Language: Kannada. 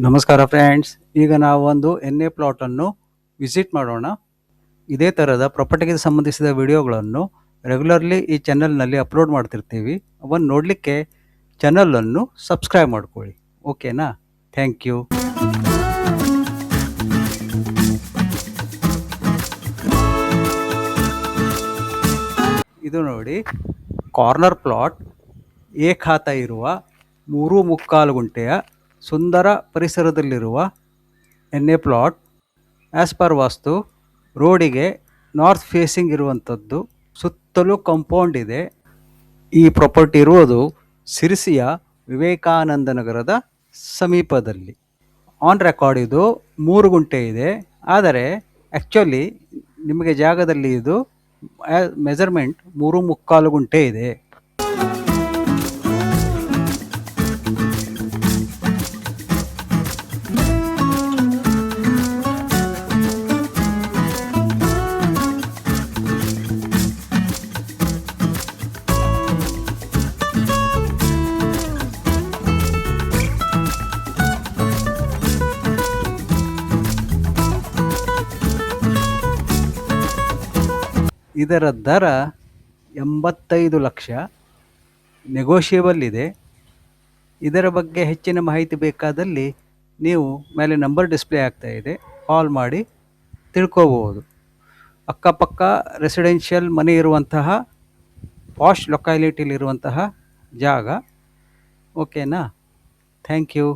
ನಮಸ್ಕಾರ ಫ್ರೆಂಡ್ಸ್, ಈಗ ನಾವು ಒಂದು ಎನ್ ಎ ಪ್ಲಾಟನ್ನು ವಿಸಿಟ್ ಮಾಡೋಣ. ಇದೇ ಥರದ ಪ್ರಾಪರ್ಟಿಗೆ ಸಂಬಂಧಿಸಿದ ವಿಡಿಯೋಗಳನ್ನು ರೆಗ್ಯುಲರ್ಲಿ ಈ ಚಾನಲ್ನಲ್ಲಿ ಅಪ್ಲೋಡ್ ಮಾಡ್ತಿರ್ತೀವಿ. ಅವನ್ನು ನೋಡಲಿಕ್ಕೆ ಚಾನಲನ್ನು ಸಬ್ಸ್ಕ್ರೈಬ್ ಮಾಡ್ಕೊಳ್ಳಿ. ಓಕೆನಾ? Thank you. ಇದು ನೋಡಿ, ಕಾರ್ನರ್ ಪ್ಲಾಟ್, ಎ ಖಾತ ಇರುವ 3.25 ಗುಂಟೆಯ ಸುಂದರ ಪರಿಸರದಲ್ಲಿರುವ N A plot. As per vastu ರೋಡಿಗೆ ನಾರ್ತ್ ಫೇಸಿಂಗ್ ಇರುವಂಥದ್ದು. ಸುತ್ತಲೂ ಕಾಂಪೌಂಡ್ ಇದೆ. ಈ ಪ್ರಾಪರ್ಟಿ ಇರುವುದು ಸಿರಿಸಿಯ ವಿವೇಕಾನಂದ ನಗರದ ಸಮೀಪದಲ್ಲಿ. ಆನ್ ರೆಕಾರ್ಡ್ ಇದು 3 ಗುಂಟೆ ಇದೆ, ಆದರೆ ಆ್ಯಕ್ಚುಲಿ ನಿಮಗೆ ಜಾಗದಲ್ಲಿ ಇದು ಮೆಜರ್ಮೆಂಟ್ 3.25 ಗುಂಟೆ ಇದೆ. ಇದರ ದರ 85 ಲಕ್ಷ, ನೆಗೋಷಿಯಬಲ್ ಇದೆ. ಇದರ ಬಗ್ಗೆ ಹೆಚ್ಚಿನ ಮಾಹಿತಿ ಬೇಕಾದಲ್ಲಿ ನೀವು ಮೇಲೆ ನಂಬರ್ ಡಿಸ್ಪ್ಲೇ ಆಗ್ತಾ ಇದೆ, ಕಾಲ್ ಮಾಡಿ ತಿಳ್ಕೋಬಹುದು. ಅಕ್ಕಪಕ್ಕ ರೆಸಿಡೆನ್ಷಿಯಲ್ ಮನೆ ಇರುವಂತಹ ಪಾಶ್ ಲೊಕ್ಯಾಲಿಟಿಲಿರುವಂತಹ ಜಾಗ. ಓಕೆನಾ? Thank you.